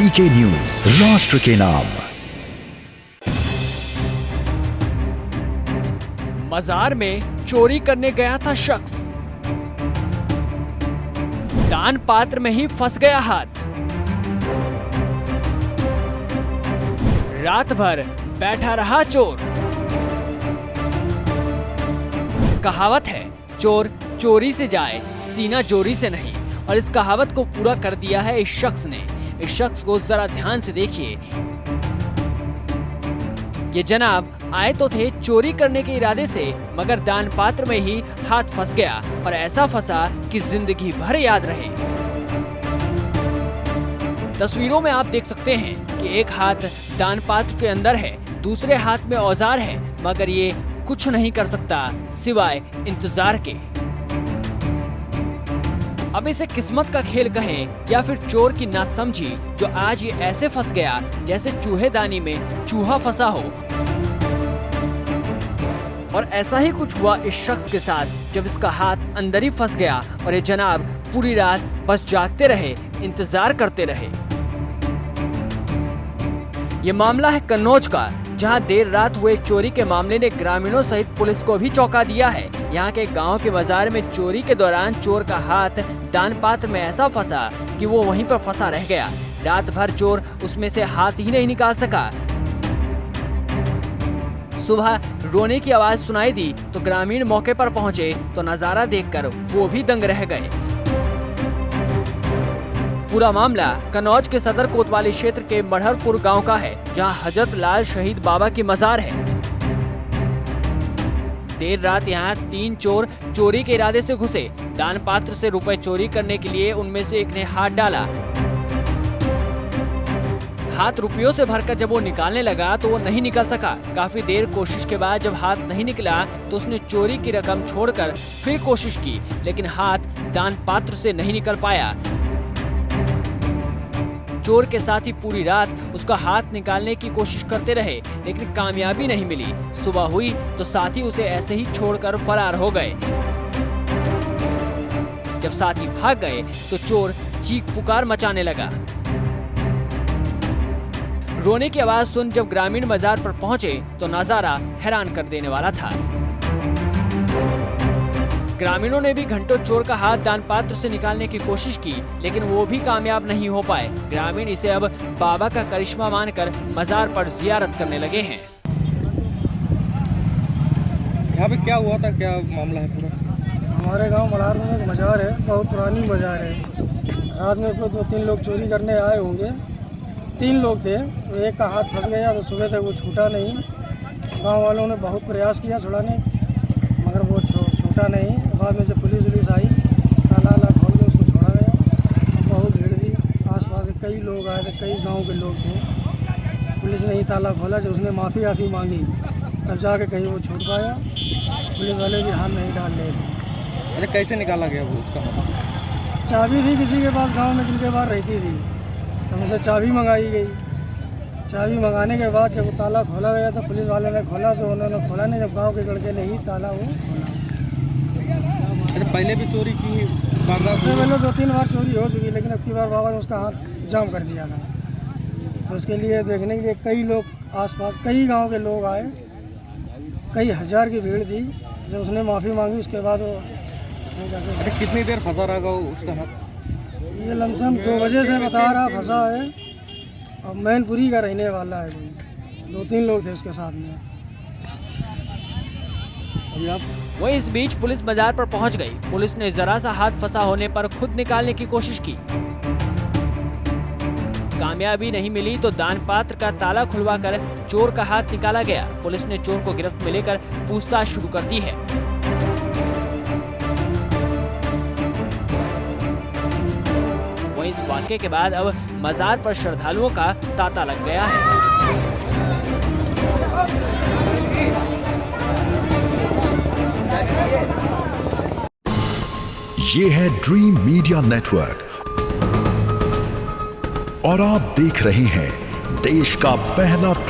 DK news, राष्ट्र के नाम। मजार में चोरी करने गया था शख्स, दान पात्र में ही फंस गया हाथ। रात भर बैठा रहा चोर। कहावत है, चोर चोरी से जाए, सीना चोरी से नहीं। और इस कहावत को पूरा कर दिया है इस शख्स ने। इस शख्स को जरा ध्यान से देखिए। ये जनाब आए तो थे चोरी करने के इरादे से, मगर दान पात्र में ही हाथ फंस गया, और ऐसा फंसा कि जिंदगी भर याद रहे। तस्वीरों में आप देख सकते हैं कि एक हाथ दान पात्र के अंदर है, दूसरे हाथ में औजार है, मगर ये कुछ नहीं कर सकता सिवाय इंतजार के। अब इसे किस्मत का खेल कहें या फिर चोर की नासमझी, जो आज ये ऐसे फंस गया जैसे चूहेदानी में चूहा फंसा हो। और ऐसा ही कुछ हुआ इस शख्स के साथ, जब इसका हाथ अंदर ही फंस गया और ये जनाब पूरी रात बस जागते रहे, इंतजार करते रहे। ये मामला है कन्नौज का, जहां देर रात हुए चोरी के मामले ने ग्रामीणों सहित पुलिस को भी चौंका दिया है। यहाँ के गांव के बाजार में चोरी के दौरान चोर का हाथ दान पात्र में ऐसा फंसा कि वो वहीं पर फंसा रह गया। रात भर चोर उसमें से हाथ ही नहीं निकाल सका। सुबह रोने की आवाज सुनाई दी तो ग्रामीण मौके पर पहुंचे तो नजारा देखकर वो भी दंग रह गए। पूरा मामला कन्नौज के सदर कोतवाली क्षेत्र के मढ़रपुर गांव का है, जहां हजरत लाल शहीद बाबा की मजार है। देर रात यहां 3 चोर चोरी के इरादे से घुसे। दान पात्र से रुपए चोरी करने के लिए उनमें से एक ने हाथ डाला। हाथ रुपयों से भरकर जब वो निकालने लगा तो वो नहीं निकल सका। काफी देर कोशिश के बाद जब हाथ नहीं निकला तो उसने चोरी की रकम छोड़कर फिर कोशिश की, लेकिन हाथ दान पात्र से नहीं निकल पाया। चोर के साथ ही पूरी रात उसका हाथ निकालने की कोशिश करते रहे, लेकिन कामयाबी नहीं मिली। सुबह हुई तो साथी उसे ऐसे ही छोड़कर फरार हो गए। जब साथी भाग गए तो चोर चीख पुकार मचाने लगा। रोने की आवाज सुन जब ग्रामीण मजार पर पहुंचे तो नजारा हैरान कर देने वाला था। ग्रामीणों ने भी घंटों चोर का हाथ दान पात्र से निकालने की कोशिश की, लेकिन वो भी कामयाब नहीं हो पाए। ग्रामीण इसे अब बाबा का करिश्मा मानकर मजार पर जियारत करने लगे हैं। यहाँ पे क्या हुआ था, क्या मामला है पूरा? हमारे गांव मढ़ार में एक मजार है, बहुत पुरानी मजार है। रात में कोई 2-3 लोग चोरी करने आए होंगे। 3 लोग थे, तो एक का हाथ फंस गया तो सुबह तक वो छूटा नहीं। गाँव वालों ने बहुत प्रयास किया छुड़ाने, मगर वो छूटा नहीं। बाद में जब पुलिस आई, ताला खोल के उसको छोड़ा गया। बहुत भीड़ थी, आसपास के कई लोग आए थे, कई गांव के लोग थे। पुलिस ने ही ताला खोला, जब उसने माफ़ी मांगी तब जाके कहीं वो छूट पाया। पुलिस वाले भी हाथ नहीं डाल रहे थे। अरे कैसे निकाला गया वो उसका? चाबी थी किसी के पास गाँव में, जिनके पास रहती थी, तो उनसे चाबी मंगाई गई। चाबी मंगाने के बाद जब ताला खोला गया तो पुलिस वालों ने खोला, तो उन्होंने खोला नहीं, जब गाँव के लड़के ने ही ताला वो खोला। अरे पहले भी चोरी की वारदात? उससे पहले 2-3 बार चोरी हो चुकी, लेकिन अब की बार बाबा ने उसका हाथ जाम कर दिया था। तो उसके लिए देखने के लिए कई लोग, आसपास कई गांव के लोग आए, कई हजार की भीड़ थी। जब उसने माफ़ी मांगी उसके बाद वो अरे कितनी देर फंसा रहेगा उसका हाथ? ये लमसम 2 बजे से बता रहा फंसा है, और मैनपुरी का रहने वाला है। 2-3 लोग थे उसके साथ में। वहीं इस बीच पुलिस बाजार पर पहुंच गई। पुलिस ने जरा सा हाथ फंसा होने पर खुद निकालने की कोशिश की। कामयाबी नहीं मिली तो दान पात्र का ताला खुलवाकर चोर का हाथ निकाला गया। पुलिस ने चोर को गिरफ्त में लेकर पूछताछ शुरू कर दी है। वहीं इस वाकये के बाद अब मजार पर श्रद्धालुओं का तांता लग गया है। ये है ड्रीम मीडिया नेटवर्क और आप देख रहे हैं देश का पहला